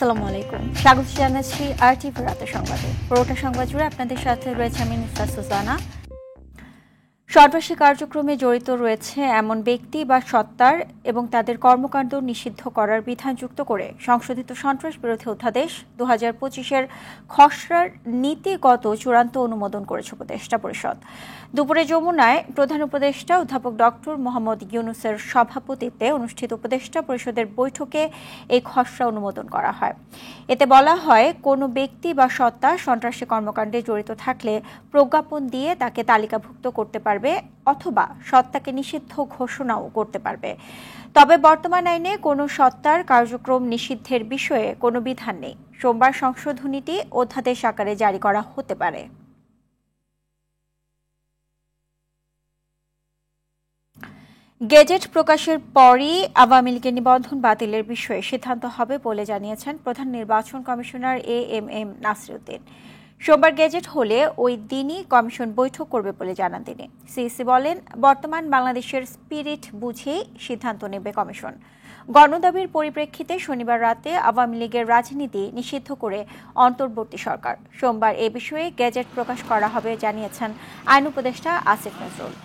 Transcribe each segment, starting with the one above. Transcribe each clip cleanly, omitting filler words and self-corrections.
আসসালামু আলাইকুম, স্বাগত জানাচ্ছি RTV রাতের সংবাদে। পুরোটা সংবাদ জুড়ে আপনাদের সাথে রয়েছে আমি নিসা সুজানা। সন্ত্রাসী কার্যক্রমে জড়িত রয়েছে এমন ব্যক্তি বা সত্তার এবং তাদের কর্মকাণ্ড নিষিদ্ধ করার বিধান যুক্ত করে সংশোধিত সন্ত্রাস বিরোধী অধ্যাদেশ 2025-এর খসড়ার নীতিগত চূড়ান্ত অনুমোদন করেছে উপদেষ্টা পরিষদ। দুপুরে যমুনায় প্রধান উপদেষ্টা অধ্যাপক ডক্টর মোহাম্মদ ইউনূসের সভাপতিত্বে অনুষ্ঠিত উপদেষ্টা পরিষদের বৈঠকে এই খসড়া অনুমোদন করা হয়। এতে বলা হয়, কোনো ব্যক্তি বা সত্তা সন্ত্রাসী কর্মকাণ্ডে জড়িত থাকলে প্রজ্ঞাপন দিয়ে তাকে তালিকাভুক্ত করতে পারবে অথবা সত্তাকে নিষিদ্ধ ঘোষণাও করতে পারবে। তবে বর্তমান আইনে কোনো সত্তার কার্যক্রম নিষিদ্ধের বিষয়ে কোনো বিধান নেই। সোমবার সংশোধনীটি অধ্যাদেশ আকারে জারি করা হতে পারে। গেজেট প্রকাশের পরই আওয়ামী লীগের নিবন্ধন বাতিলের বিষয়ে সিদ্ধান্ত হবে বলে জানিয়েছেন প্রধান নির্বাচন কমিশনার AMM নাসিরউদ্দিন। সোমবার গেজেট হলে ওই দিনই কমিশন বৈঠক করবে বলে জানান তিনি। সিইসি বলেন, বর্তমান বাংলাদেশের স্পিরিট বুঝেই সিদ্ধান্ত নেবে কমিশন। গণদাবির পরিপ্রেক্ষিতে শনিবার রাতে আওয়ামী লীগের রাজনীতি নিষিদ্ধ করে অন্তর্বর্তী সরকার। সোমবার এ বিষয়ে গেজেট প্রকাশ করা হবে জানিয়েছেন আইন উপদেষ্টা আসিফ নজরুল।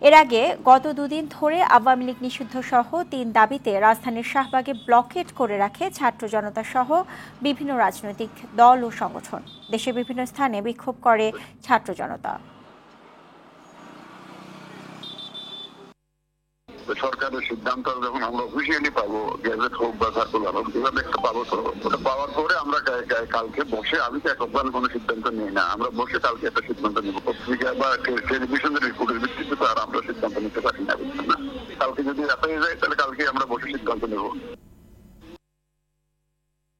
এর আগে গত দুদিন ধরে আওয়ামী লীগ নিষিদ্ধ সহ 3 দাবিতে রাজধানীর শাহবাগে ব্লকেট করে রাখে ছাত্র জনতা সহ বিভিন্ন রাজনৈতিক দল ও সংগঠন। দেশের বিভিন্ন স্থানে বিক্ষোভ করে ছাত্র জনতা। সরকারের সিদ্ধান্ত যখন আমরা অফিসিয়ালি পাবো, গেজেট হোক বা সার্কুলার হোক, যেভাবে একটা পাবো, তো ওটা পাওয়ার পরে আমরা কালকে বসে, আমি তো একবার কোনো সিদ্ধান্ত নিই না, আমরা বসে কালকে একটা সিদ্ধান্ত নেব। পত্রিকা বা টেলিভিশনের রিপোর্টের ভিত্তিতে তো আর আমরা সিদ্ধান্ত নিতে পারি না, বুঝছেন না? কালকে যদি রাতে যায় তাহলে কালকে আমরা বসে সিদ্ধান্ত নেব।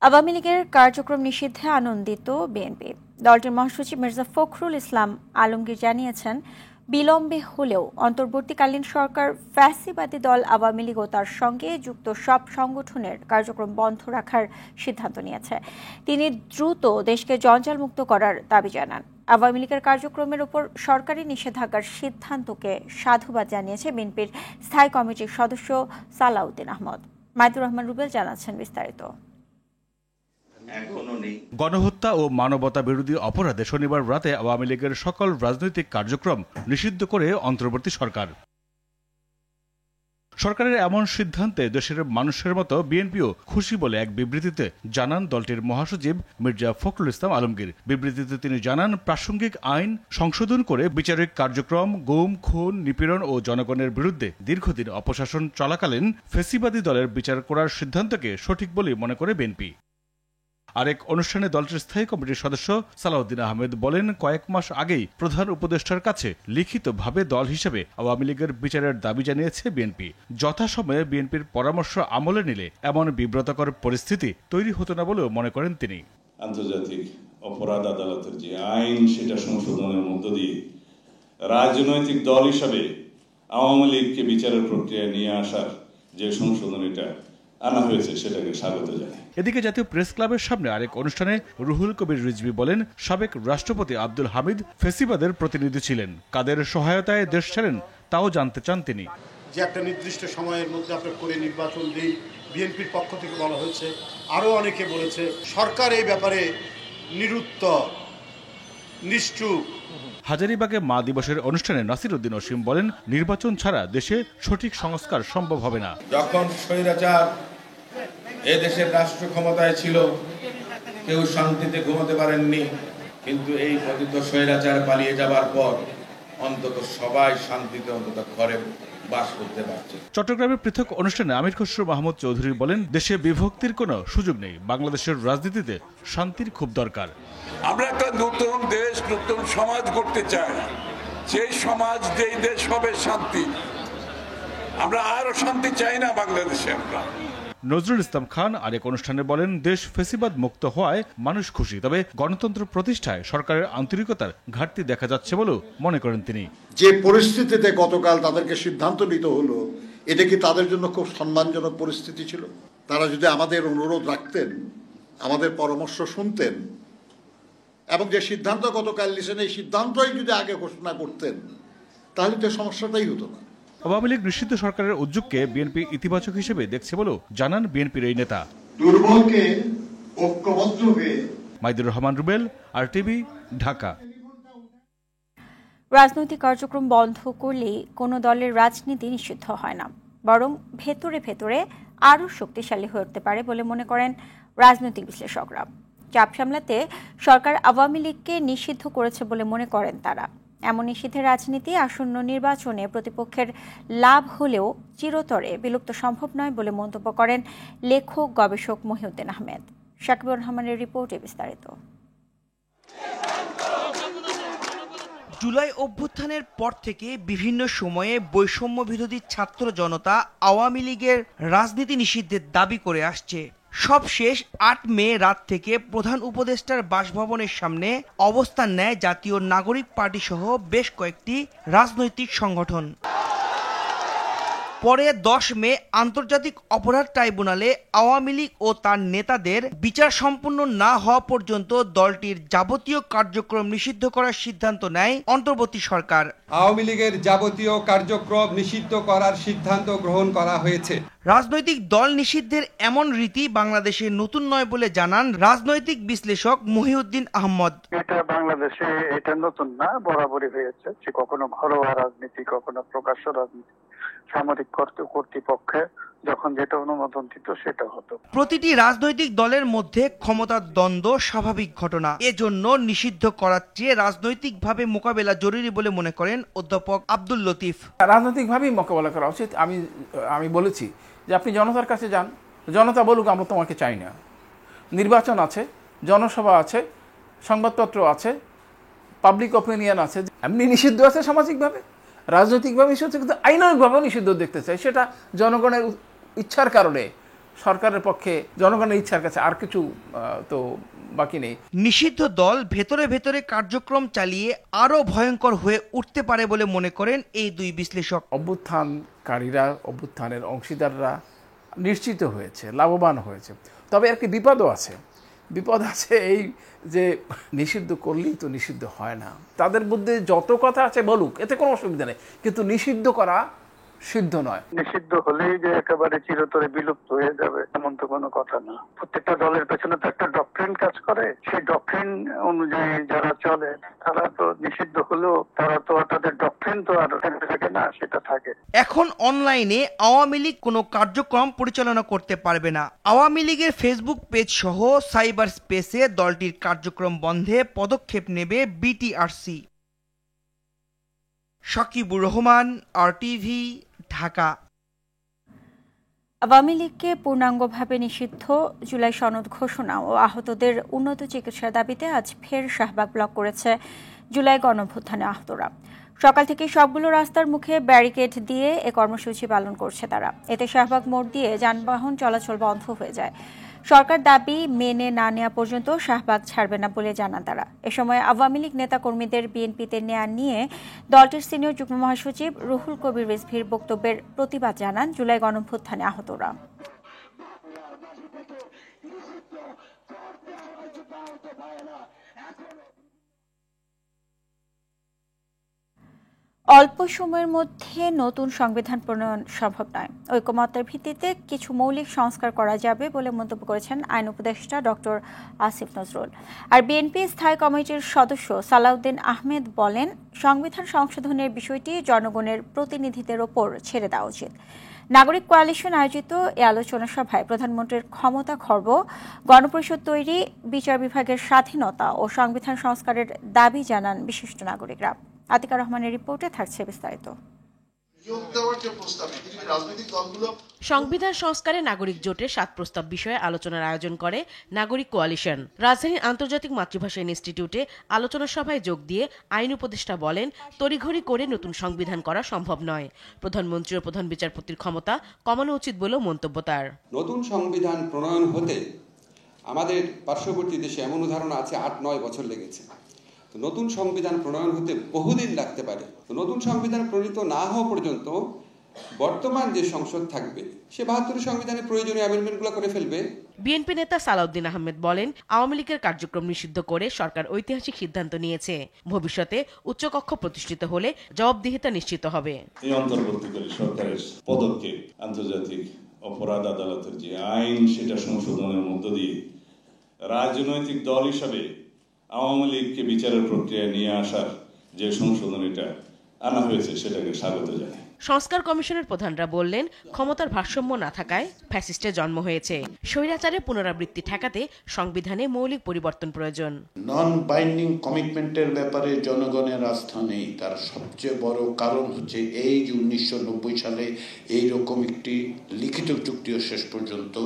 আওয়ামী লীগের কার্যক্রম নিষিদ্ধে আনন্দিত বিএনপি। দলটির মহাসচিব মির্জা ফখরুল ইসলাম আলমগীর জানিয়েছেন, বিলম্বে হলেও অন্তর্বর্তীকালীন সরকার ফ্যাসিবাদী দল আওয়ামী লীগ ও তার সঙ্গে যুক্ত সব সংগঠনের কার্যক্রম বন্ধ রাখার সিদ্ধান্ত নিয়েছে। তিনি দ্রুত দেশকে জঞ্জালমুক্ত করার দাবি জানান। আওয়ামী লীগের কার্যক্রমের উপর সরকারি নিষেধাজ্ঞার সিদ্ধান্তকে সাধুবাদ জানিয়েছে বিএনপির স্থায়ী কমিটির সদস্য সালাউদ্দিন আহমদ। মাইদুর রহমান রুবেল জানাচ্ছেন বিস্তারিত। গণহত্যা ও মানবতা বিরোধী অপরাধে শনিবার রাতে আওয়ামী লীগের সকল রাজনৈতিক কার্যক্রম নিষিদ্ধ করে অন্তর্বর্তী সরকার। সরকারের এমন সিদ্ধান্তে দেশের মানুষের মতো বিএনপিও খুশি বলে এক বিবৃতিতে জানান দলটির মহাসচিব মির্জা ফখরুল ইসলাম আলমগীর। বিবৃতিতে তিনি জানান, প্রাসঙ্গিক আইন সংশোধন করে বিচারিক কার্যক্রম, গুম, খুন, নিপীড়ন ও জনগণের বিরুদ্ধে দীর্ঘদিন অপশাসন চলাকালীন ফ্যাসিবাদী দলের বিচার করার সিদ্ধান্তকে সঠিক বলেই মনে করে বিএনপি। আরেক অনুষ্ঠানে দলটির স্থায়ী কমিটির সদস্য সালাউদ্দিন আহমেদ বলেন, কয়েক মাস আগেই প্রধান উপদেষ্টার কাছে লিখিতভাবে দল হিসেবে আওয়ামী লীগের বিচারের দাবি জানিয়েছে বিএনপি। যথাসময়ে বিএনপির পরামর্শ আমলে নিলে এমন বিব্রতকর পরিস্থিতি তৈরি হতো না বলেও মনে করেন তিনি। আন্তর্জাতিক অপরাধ আদালতের যে আইন, সেটা সংশোধনের মধ্য দিয়ে রাজনৈতিক দল হিসাবে আওয়ামী লীগকে বিচারের প্রক্রিয়ায় নিয়ে আসার যে সংশোধনীটা আনা হয়েছে, সেটাকে স্বাগত জানাই। এদিকে জাতীয় প্রেস ক্লাবের সামনে আরেক অনুষ্ঠানে রুহুল কবির রিজভী বলেন, সাবেক রাষ্ট্রপতি আব্দুল হামিদ ফ্যাসিবাদের প্রতিনিধি ছিলেন। কাদের সহায়তায় দেশ ছাড়েন তাও জানতে চান তিনি। যে একটা নির্দিষ্ট সময়ের মধ্যে আপনার করে নির্বাচন দিই, বিএনপির পক্ষ থেকে বলা হয়েছে, আরও অনেকে বলেছে, সরকার এই ব্যাপারে নিরুত্তর, নিশ্চুপ। হাজারীবাগে মা দিবসের অনুষ্ঠানে নাসিরউদ্দিন অসীম বলেন, নির্বাচন ছাড়া দেশে সঠিক সংস্কার সম্ভব হবে না। যখন স্বৈরাচার এ দেশের রাষ্ট্র ক্ষমতায় ছিল, কেউ শান্তিতে ঘুমাতে পারেননি, কিন্তু এই পতিত স্বৈরাচার পালিয়ে যাবার পর অন্তত সবাই শান্তিতে অন্তত ঘরে বাস করতে পারছে। চট্টগ্রামের পৃথক অনুষ্ঠানে আমির খসরু মাহমুদ চৌধুরী বলেন, দেশে বিভক্তির কোনো সুযোগ নেই, বাংলাদেশের রাজনীতিতে শান্তির খুব দরকার। আমরা একটা নতুন দেশ, নতুন সমাজ করতে চাই, সেই সমাজ, যেই দেশ হবে শান্তি। আমরা আরো শান্তি চাই না বাংলাদেশে। আমরা নজরুল ইসলাম খান আরেক অনুষ্ঠানে বলেন, দেশ ফ্যাসিবাদ মুক্ত হওয়ায় মানুষ খুশি, তবে গণতন্ত্র প্রতিষ্ঠায় সরকারের আন্তরিকতার ঘাটতি দেখা যাচ্ছে বলেও মনে করেন তিনি। যে পরিস্থিতিতে গতকাল তাদেরকে সিদ্ধান্ত নিতে হলো, এটা কি তাদের জন্য খুব সম্মানজনক পরিস্থিতি ছিল? তারা যদি আমাদের অনুরোধ রাখতেন, আমাদের পরামর্শ শুনতেন এবং যে সিদ্ধান্ত গতকাল নিয়েছেন এই সিদ্ধান্তই যদি আগে ঘোষণা করতেন, তাহলে তো সমস্যাটাই হতো না। আওয়ামী লীগ নিষিদ্ধ সরকারের উদ্যোগকে বিএনপি ইতিবাচক হিসেবে দেখছে বলেও জানান বিএনপির এই নেতা। দুর্বলকে ঐক্যবদ্ধ হয়ে। মাইদুর রহমান রুবেল, RTV, ঢাকা। রাজনৈতিক কার্যক্রম বন্ধ করলেই কোনো দলের রাজনীতি নিষিদ্ধ হয় না, বরং ভেতরে ভেতরে আরও শক্তিশালী হয়ে উঠতে পারে বলে মনে করেন রাজনৈতিক বিশ্লেষকরা। চাপ সামলাতে সরকার আওয়ামী লীগকে নিষিদ্ধ করেছে বলে মনে করেন তারা। এমন নিষিদ্ধের রাজনীতি আসন্ন নির্বাচনে প্রতিপক্ষের লাভ হলেও চিরতরে বিলুপ্ত সম্ভব নয় বলে মন্তব্য করেন লেখক গবেষক মহিউদ্দিন আহমেদ। শাকিবুর রহমানের রিপোর্টে বিস্তারিত। জুলাই অভ্যুত্থানের পর থেকে বিভিন্ন সময়ে বৈষম্য বিরোধী ছাত্র জনতা আওয়ামী লীগের রাজনীতি নিষিদ্ধের দাবি করে আসছে। সবশেষ ৮ মে রাত থেকে প্রধান উপদেষ্টার বাসভবনের সামনে অবস্থান নেয় জাতীয় নাগরিক পার্টি সহ বেশ কয়েকটি রাজনৈতিক সংগঠন। পরে ১০ মে আন্তর্জাতিক অপরাধ ট্রাইব্যুনালে আওয়ামী লীগ ও তার নেতাদের বিচার সম্পন্ন না হওয়া পর্যন্ত দলটির যাবতীয় কার্যক্রম নিষিদ্ধ করার সিদ্ধান্ত নেয় অন্তর্বর্তী সরকার। আওয়ামী লীগের যাবতীয় কার্যক্রম নিষিদ্ধ করার সিদ্ধান্ত গ্রহণ করা হয়েছে। রাজনৈতিক দল নিষিদ্ধের এমন রীতি বাংলাদেশে নতুন নয় বলে জানান রাজনৈতিক বিশ্লেষক মহিউদ্দিন আহমদ। এটা বাংলাদেশে এটা নতুন না, বরাবরই হয়েছে। কখনো ঘরোয়া রাজনীতি, কখনো প্রকাশ্য রাজনীতি, সামরিক কর্তৃপক্ষে যখন যেটা অনুমোদন দিত সেটা হতো। প্রতিটি রাজনৈতিক দলের মধ্যে ক্ষমতার দ্বন্দ্ব স্বাভাবিক ঘটনা, এজন্য নিষিদ্ধ করার চেয়ে রাজনৈতিকভাবে মোকাবেলা জরুরি বলে মনে করেন অধ্যাপক আব্দুল লতিফ। রাজনৈতিকভাবেই মোকাবেলা করা উচিত। আমি বলেছি যে আপনি জনতার কাছে যান, জনতা বলুক আমরা তোমাকে চাই না। নির্বাচন আছে, জনসভা আছে, সংবাদপত্র আছে, পাবলিক অপিনিয়ন আছে। এমনি নিষিদ্ধ আছে সামাজিকভাবে, রাজনৈতিকভাবে নিষিদ্ধ, কিন্তু আইনানুগভাবেও নিষিদ্ধ দেখতে চাই। সেটা জনগণের ইচ্ছার কারণে, সরকারের পক্ষে জনগণের ইচ্ছার কাছে আর কিছু তো বাকি নেই। নিষিদ্ধ দল ভেতরে ভেতরে কার্যক্রম চালিয়ে আরও ভয়ঙ্কর হয়ে উঠতে পারে বলে মনে করেন এই দুই বিশ্লেষক। অভ্যুত্থানকারীরা, অভ্যুত্থানের অংশীদাররা নিশ্চিত হয়েছে, লাভবান হয়েছে। তবে একটি বিপদও আছে। বিপদ আছে এই যে নিষিদ্ধ করলেই তো নিষিদ্ধ হয় না। তাদের মধ্যে যত কথা আছে বলুক, এতে কোনো অসুবিধা নেই, কিন্তু নিষিদ্ধ করা সিদ্ধ নয়। নিষিদ্ধ হলেই যে একেবারে চিরতরে বিলুপ্ত হয়ে যাবে এমন তো কোনো কথা না। প্রত্যেকটা দলের পেছনে তো একটা ডক্ট্রিন কাজ করে, সেই ডক্ট্রিন অনুযায়ী যারা চলে তারা তো নিষিদ্ধ হলেও তারা তো তাদের ডক্ট্রিন তো আর থাকে না, সেটা থাকে। এখন অনলাইনে আওয়ামী লীগ কোনো কার্যক্রম পরিচালনা করতে পারবে না। আওয়ামী লীগের ফেসবুক পেজ সহ সাইবার স্পেসে দলটির কার্যক্রম বন্ধে পদক্ষেপ নেবে বিটিআরসি। শাকিবুর রহমান, RTV, ঢাকা। আওয়ামী লীগকে পূর্ণাঙ্গভাবে নিষিদ্ধ, জুলাই সনদ ঘোষণা ও আহতদের উন্নত চিকিৎসার দাবিতে আজ ফের শাহবাগ ব্লক করেছে জুলাই গণঅভ্যুত্থানে আহতরা। সকাল থেকে সবগুলো রাস্তার মুখে ব্যারিকেড দিয়ে এ কর্মসূচি পালন করছে তারা। এতে শাহবাগ মোড় দিয়ে যানবাহন চলাচল বন্ধ হয়ে যায়। সরকার দাবি মেনে না নেওয়া পর্যন্ত শাহবাগ ছাড়বে না বলে জানান তারা। এ সময় আওয়ামী লীগ নেতাকর্মীদের বিএনপিতে নেওয়া নিয়ে দলটির সিনিয়র যুগ্ম মহাসচিব রুহুল কবির রিজভীর বক্তব্যের প্রতিবাদ জানান জুলাই গণঅভ্যুত্থানে আহতরা। অল্প সময়ের মধ্যে নতুন সংবিধান প্রণয়ন সম্ভব নয়, ঐকমত্যের ভিত্তিতে কিছু মৌলিক সংস্কার করা যাবে বলে মন্তব্য করেছেন আইন উপদেষ্টা ডক্টর আসিফ নজরুল। আর বিএনপি স্থায়ী কমিটির সদস্য সালাউদ্দিন আহমেদ বলেন, সংবিধান সংশোধনের বিষয়টি জনগণের প্রতিনিধিদের ওপর ছেড়ে দেওয়া উচিত। নাগরিক কোয়ালিশন আয়োজিত এ আলোচনা সভায় প্রধানমন্ত্রীর ক্ষমতা খর্ব, গণপরিষদ তৈরি, বিচার বিভাগের স্বাধীনতা ও সংবিধান সংস্কারের দাবি জানান বিশিষ্ট নাগরিকরা। আতিকা রহমানের রিপোর্টে থাকছে বিস্তারিত। সংবিধান সংস্কারে নাগরিক জোটের 7 প্রস্তাব বিষয়ে আলোচনার আয়োজন করে নাগরিক কোয়ালিশন। রাজধানীর আন্তর্জাতিক মাতৃভাষা ইনস্টিটিউটে আলোচনা সভায় যোগ দিয়ে আইন উপদেষ্টা বলেন, তড়িঘড়ি করে নতুন সংবিধান করা সম্ভব নয়। প্রধানমন্ত্রী ও প্রধান বিচারপতির ক্ষমতা কমানো উচিত বলেও মন্তব্য তার। নতুন সংবিধান প্রণয়ন হতে আমাদের পার্শ্ববর্তী দেশে এমন উদাহরণ আছে 8-9 বছর লেগেছে। নতুন সংবিধান প্রণয়ন হতে বহুদিন লাগতে পারে। নতুন সংবিধান প্রণীত না হওয়া পর্যন্ত বর্তমান যে সংসদ থাকবে সে 72 সংবিধানের প্রয়োজনীয় অ্যামেন্ডমেন্টগুলো করে ফেলবে। বিএনপি নেতা সালাউদ্দিন আহমেদ বলেন, আওয়ামী লীগের কার্যক্রম নিষিদ্ধ করে সরকার ঐতিহাসিক সিদ্ধান্ত নিয়েছে। ভবিষ্যতে উচ্চকক্ষ প্রতিষ্ঠিত হলে জবাবদিহিতা নিশ্চিত হবে। এই অন্তর্বর্তীকালীন সরকারের পদক্ষেপ আন্তর্জাতিক অপরাধ আদালতের যে আইন সেটা সংশোধনের মধ্য দিয়ে রাজনৈতিক দল হিসাবে আওয়ামী লীগকে বিচারের প্রক্রিয়ায় নিয়ে আসার যে সংশোধনীটা আনা হয়েছে সেটাকে স্বাগত জানাই। সংস্কার কমিশনের প্রধানরা বললেন, ক্ষমতার ভারসাম্য না থাকায় ফ্যাসিস্টের জন্ম হয়েছে। স্বৈরাচারের পুনরাবৃত্তি ঠেকাতে সংবিধানে মৌলিক পরিবর্তন প্রয়োজন। নন বাইন্ডিং কমিটমেন্টের ব্যাপারে জনগণের আস্থা নেই। তার সবচেয়ে বড় কারণ হচ্ছে এই যে 1990 সালে এইরকম একটি লিখিত চুক্তিও শেষ পর্যন্ত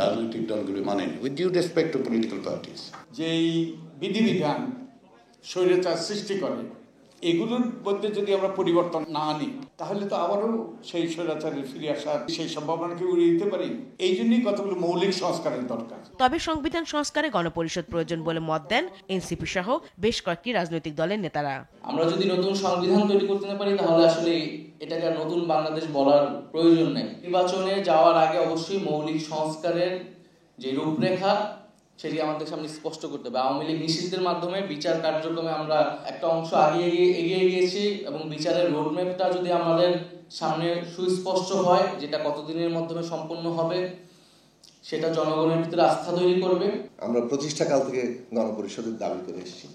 রাজনৈতিক দলগুলি মানেনি। With due respect to political parties, যেই বিধিবিধান স্বৈরাচার সৃষ্টি করে এগুলোর মধ্যে যদি আমরা পরিবর্তন না আনি তাহলে তো আবারও সেই স্বৈরাচারের ফিরে আসার সেই সম্ভাবনাকে উড়িয়ে দিতে পারি। এই জন্যই কতগুলো মৌলিক সংস্কারের দরকার। তবে সংবিধান সংস্কারে গণপরিষদ প্রয়োজন বলে মত দেন এনসিপি সহ বেশ কয়েকটি রাজনৈতিক দলের নেতারা। আমরা যদি নতুন সংবিধান তৈরি করতে না পারি তাহলে আসলে এটাকে আর নতুন বাংলাদেশ বলার প্রয়োজন নেই। নির্বাচনে যাওয়ার আগে অবশ্যই মৌলিক সংস্কারের যে রূপরেখা সেটি আমাদের সামনে স্পষ্ট করতে হবে। আওয়ামী লীগ নিষিদ্ধের মাধ্যমে বিচার কার্যক্রমে আমরা একটা অংশ এগিয়ে গিয়েছি এবং বিচারের রোডম্যাপটা যদি আমাদের সামনে সুস্পষ্ট হয়, যেটা কতদিনের মাধ্যমে সম্পন্ন হবে, সেটা জনগণের ভিতরে আস্থা তৈরি করবে। আমরা প্রতিষ্ঠাকাল থেকে গণপরিষদের দাবি করে এসেছি,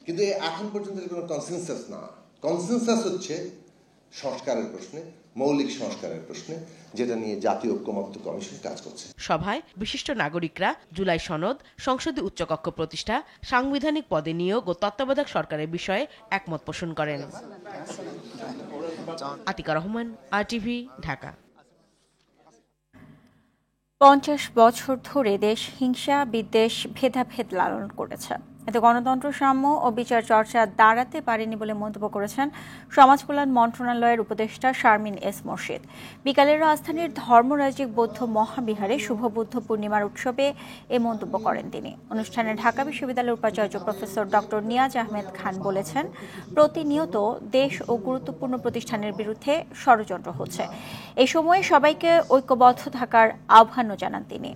কিন্তু এখন পর্যন্ত কোনো কনসেনসাস না। কনসেনসাস হচ্ছে সংস্কারের প্রশ্নে, মৌলিক সংস্কারের প্রশ্নে, যেটা নিয়ে জাতীয় ঐক্যমত্য কমিশন কাজ করছে। সভায় বিশিষ্ট নাগরিকরা জুলাই সনদ, সংসদে উচ্চকক্ষ প্রতিষ্ঠা, সাংবিধানিক পদে নিয়োগ ও তত্ত্বাবধায়ক সরকারের বিষয়ে একমত পোষণ করেন। আতিকা রহমান, RTV, ঢাকা। 50 বছর ধরে দেশ হিংসা, বিদ্বেষ, ভেদাভেদ লালন করেছে। এতে গণতন্ত্র, সাম্য ও বিচার চর্চা দাঁড়াতে পারেনি বলে মন্তব্য করেছেন সমাজ কল্যাণ মন্ত্রণালয়ের উপদেষ্টা শারমিন এস মোর্শেদ। বিকালে রাজধানীর ধর্মরাজিক বৌদ্ধ মহাবিহারে শুভ বুদ্ধ পূর্ণিমার উৎসবে এ মন্তব্য করেন তিনি। অনুষ্ঠানে ঢাকা বিশ্ববিদ্যালয়ের উপাচার্য প্রফেসর ডক্টর নিয়াজ আহমেদ খান বলেছেন, প্রতিনিয়ত দেশ ও গুরুত্বপূর্ণ প্রতিষ্ঠানের বিরুদ্ধে ষড়যন্ত্র হচ্ছে। এই সময়ে সবাইকে ঐক্যবদ্ধ থাকার আহ্বানও জানান তিনি।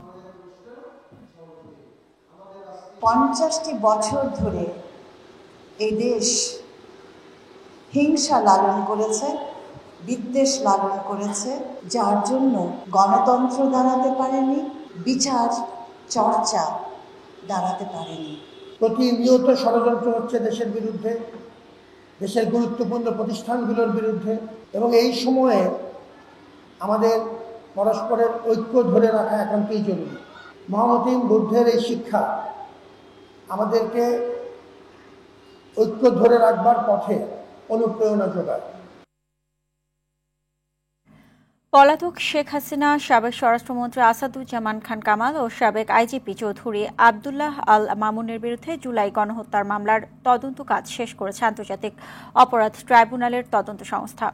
50টি বছর ধরে এই দেশ হিংসা লালন করেছে, বিদ্বেষ লালন করেছে, যার জন্য গণতন্ত্র দাঁড়াতে পারেনি, বিচার চর্চা দাঁড়াতে পারেনি। প্রতিনিয়ত ষড়যন্ত্র হচ্ছে দেশের বিরুদ্ধে, দেশের গুরুত্বপূর্ণ প্রতিষ্ঠানগুলোর বিরুদ্ধে, এবং এই সময়ে আমাদের পরস্পরের ঐক্য ধরে রাখা একান্তই জরুরি। মহামহিম বুদ্ধের এই শিক্ষা আমাদেরকে ঐক্য ধরে রাখবার পথে অনুপ্রেরণা যোগায়। পলাতক শেখ হাসিনা, সাবেক স্বরাষ্ট্রমন্ত্রী আসাদুজ্জামান খান কামাল ও সাবেক আইজিপি চৌধুরী আবদুল্লাহ আল মামুনের বিরুদ্ধে জুলাই গণহত্যার মামলার তদন্ত কাজ শেষ করেছে আন্তর্জাতিক অপরাধ ট্রাইব্যুনালের তদন্ত সংস্থা।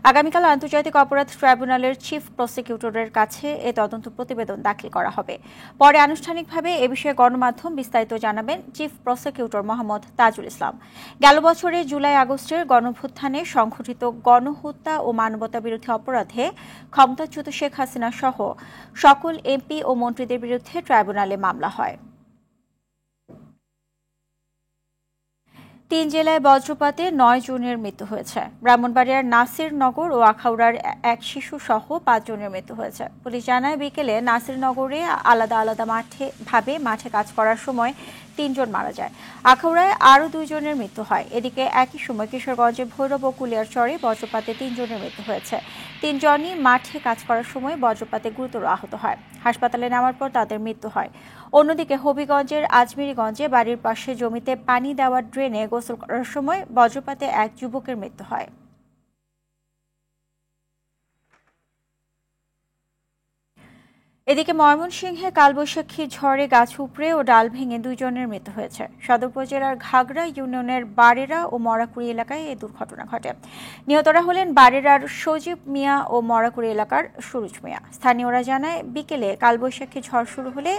আগামীকাল আন্তর্জাতিক অপরাধ ট্রাইব্যুনালের চিফ প্রসিকিউটরের কাছে এ তদন্ত প্রতিবেদন দাখিল করা হবে। পরে আনুষ্ঠানিকভাবে এ বিষয়ে গণমাধ্যম বিস্তারিত জানাবেন চিফ প্রসিকিউটর মোহাম্মদ তাজুল ইসলাম। গেল বছরে জুলাই আগস্টের গণভ্যুত্থানে সংঘটিত গণহত্যা ও মানবতা বিরোধী অপরাধে ক্ষমতাচ্যুত শেখ হাসিনা সহ সকল এমপি ও মন্ত্রীদের বিরুদ্ধে ট্রাইব্যুনালে মামলা হয়। 3 জেলায় বজ্রপাতে 9 জনের মৃত্যু হয়েছে। ব্রাহ্মণবাড়িয়ার নাসিরনগর ও আখাউড়ার এক শিশু সহ 5 জনের মৃত্যু হয়েছে। পুলিশ জানায়, বিকেলে নাসিরনগরে আলাদা আলাদা মাঠে কাজ করার সময় 3 জন মারা যায়। আখাউড়ায় আরও 2 জনের মৃত্যু হয়। এদিকে একই সময় কিশোরগঞ্জে ভৈরব ও কুলিয়ারচরে বজ্রপাতে 3 জনের মৃত্যু হয়েছে। 3 জনই মাঠে কাজ করার সময় বজ্রপাতে গুরুতর আহত হয়। হাসপাতালে নেওয়ার পর তাদের মৃত্যু হয়। অন্যদিকে হবিগঞ্জের আজমিরিগঞ্জে বাড়ির পাশে জমিতে পানি দেওয়ার ড্রেনে গোসল করার সময় বজ্রপাতে এক যুবকের মৃত্যু হয়। এদিকে ময়মনসিংহে কালবৈশাখী ঝড়ে গাছ উপড়ে ও ডাল ভেঙে 2 জনের মৃত্যু হয়েছে। সদর উপজেলার ঘাগড়া ইউনিয়নের বারেরা ও মরাকুড়ি এলাকায় এই দুর্ঘটনা ঘটে। নিহতরা হলেন বারেরার সজীব মিয়া ও মরাকুড়ি এলাকার সুরুজ মিয়া। স্থানীয়রা জানায়, বিকেলে কালবৈশাখী ঝড় শুরু হলে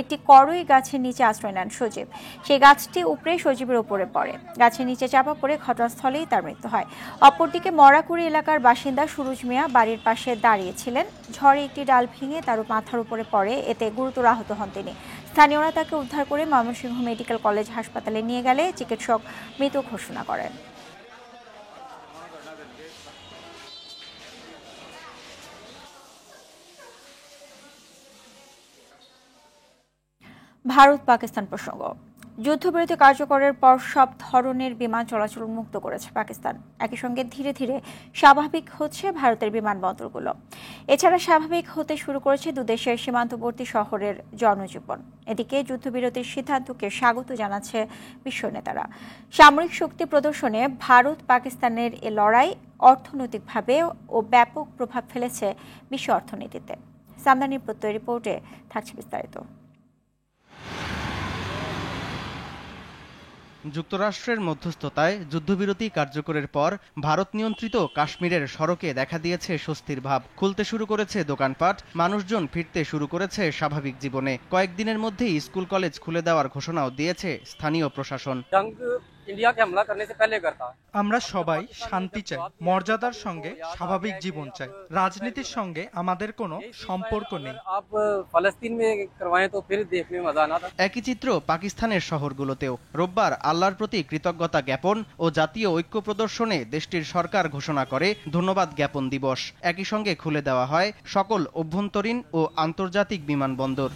একটি করই গাছের নিচে আশ্রয় নেন সজীব। সেই গাছটি উপড়ে সজীবের উপরে পড়ে। গাছের নিচে চাপা পড়ে ঘটনাস্থলেই তার মৃত্যু হয়। অপরদিকে মরাকুড়ি এলাকার বাসিন্দা সুরুজ মিয়া বাড়ির পাশে দাঁড়িয়েছিলেন। ঝড়ে একটি ডাল ভেঙে তার মাথার উপরে পড়ে, এতে গুরুতর আহত হন তিনি। স্থানীয়রা তাকে উদ্ধার করে ময়মনসিংহ মেডিকেল কলেজ হাসপাতালে নিয়ে গেলে চিকিৎসক মৃত ঘোষণা করেন। ভারত পাকিস্তান প্রসঙ্গ। যুদ্ধবিরতি কার্যকরের পর সব ধরনের বিমান চলাচল মুক্ত করেছে পাকিস্তান। একই সঙ্গে ধীরে ধীরে স্বাভাবিক হচ্ছে ভারতের বিমানবন্দরগুলো। এছাড়া স্বাভাবিক হতে শুরু করেছে দুদেশের সীমান্তবর্তী শহরের জনজীবন। এদিকে যুদ্ধবিরতির সিদ্ধান্তকে স্বাগত জানাচ্ছে বিশ্ব নেতারা। সামরিক শক্তি প্রদর্শনে ভারত পাকিস্তানের এ লড়াই অর্থনৈতিকভাবে ও ব্যাপক প্রভাব ফেলেছে বিশ্ব অর্থনীতিতে। সামদানি প্রত্যয় রিপোর্টে থাকছে বিস্তারিত। যুক্তরাষ্ট্রের মধ্যস্থতায় যুদ্ধবিরতি কার্যকরের পর ভারত নিয়ন্ত্রিত কাশ্মীরের সড়কে দেখা দিয়েছে স্বস্তির ভাব। খুলতে শুরু করেছে দোকানপাট, মানুষজন ফিরতে শুরু করেছে স্বাভাবিক জীবনে। কয়েকদিনের মধ্যেই স্কুল কলেজ খুলে দেওয়ার ঘোষণাও দিয়েছে স্থানীয় প্রশাসন। আমরা সবাই শান্তি চাই, মর্যাদার সঙ্গে স্বাভাবিক জীবন চাই। রাজনীতির সঙ্গে আমাদের কোনো সম্পর্ক নেই। একই চিত্র পাকিস্তানের শহরগুলোতেও। রোববার আল্লাহর প্রতি কৃতজ্ঞতা জ্ঞাপন ও জাতীয় ঐক্য প্রদর্শনে দেশটির সরকার ঘোষণা করে ধন্যবাদ জ্ঞাপন দিবস। একই সঙ্গে খুলে দেওয়া হয় সকল অভ্যন্তরীণ ও আন্তর্জাতিক বিমানবন্দর।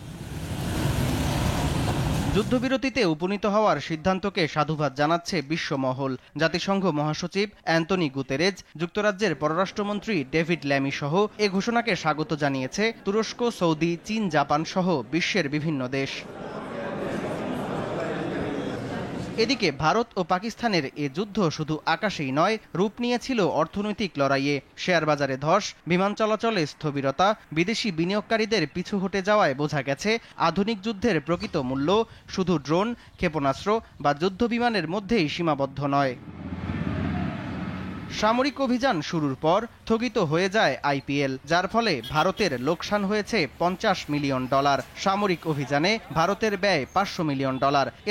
যুদ্ধবিরতিতে উপনীত হওয়ার সিদ্ধান্তকে সাধুবাদ জানাচ্ছে বিশ্বমহল। জাতিসংঘ মহাসচিব অ্যান্টনি গুতেরেজ, যুক্তরাজ্যের পররাষ্ট্রমন্ত্রী ডেভিড ল্যামি সহ এ ঘোষণাকে স্বাগত জানিয়েছে তুরস্ক, সৌদি, চীন, জাপান সহ বিশ্বের বিভিন্ন দেশ। এদিকে ভারত ও পাকিস্তানের এ যুদ্ধ শুধু আকাশেই নয়, রূপ নিয়েছিল অর্থনৈতিক লড়াইয়ে। শেয়ার বাজারে ধস, বিমান চলাচলে স্থবিরতা, বিদেশি বিনিয়োগকারীদের পিছু হটে যাওয়ায় বোঝা গেছে আধুনিক যুদ্ধের প্রকৃত মূল্য শুধু ড্রোন, ক্ষেপণাস্ত্র বা যুদ্ধ বিমানের মধ্যেই সীমাবদ্ধ নয়। সামরিক অভিযান শুরুর পর স্থগিত হয়ে যায় আইপিএল, যার ফলে ভারতের লোকসান হয়েছে $50 মিলিয়ন। সামরিক অভিযানে ভারতের ব্যয় $500 মিলিয়ন।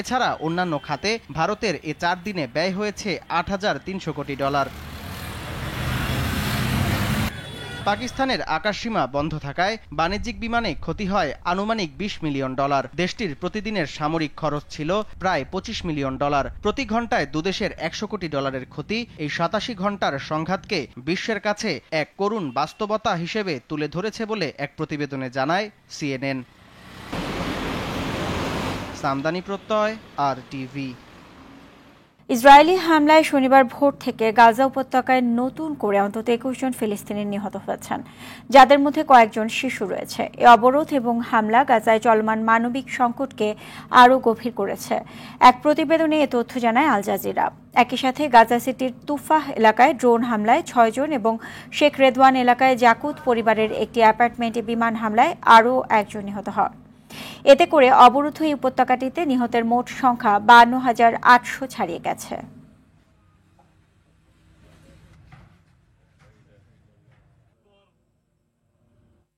এছাড়া অন্যান্য খাতে ভারতের এ 4 দিনে ব্যয় হয়েছে $8,300 কোটি। পাকিস্তানের আকাশসীমা বন্ধ থাকায় বাণিজ্যিক বিমানে ক্ষতি হয় আনুমানিক $20 মিলিয়ন। দেশটির প্রতিদিনের সামরিক খরচ ছিল প্রায় $25 মিলিয়ন। প্রতি ঘন্টায় দুদেশের $100 কোটি ক্ষতি এই 87 ঘন্টার সংঘাতকে বিশ্বের কাছে এক করুণ বাস্তবতা হিসেবে তুলে ধরেছে বলে এক প্রতিবেদনে জানায় CNN। সামদানি প্রত্যয়, RTV। ইসরায়েলি হামলায় শনিবার ভোর থেকে গাজা উপত্যকায় নতুন করে অন্তত 21 জন ফিলিস্তিনি নিহত হয়েছেন, যাদের মধ্যে কয়েকজন শিশু রয়েছে। এ অবরোধ এবং হামলা গাজায় চলমান মানবিক সংকটকে আরও গভীর করেছে। এক প্রতিবেদনে এ তথ্য জানায় আল জাজিরা। একই সাথে গাজা সিটির তুফাহ এলাকায় ড্রোন হামলায় 6 জন এবং শেখ রেদওয়ান এলাকায় জাকুত পরিবারের একটি অ্যাপার্টমেন্টে বিমান হামলায় আরও 1 জন নিহত হয়। এতে করে অবরুদ্ধ এই উপত্যকাটিতে নিহতের মোট সংখ্যা 52,800 ছাড়িয়ে গেছে।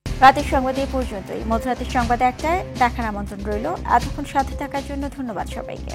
রাতের সংবাদ এই পর্যন্তই। মধ্যরাতের সংবাদ 1টায় দেখার আমন্ত্রণ রইল। এতক্ষণ সাথে থাকার জন্য ধন্যবাদ সবাইকে।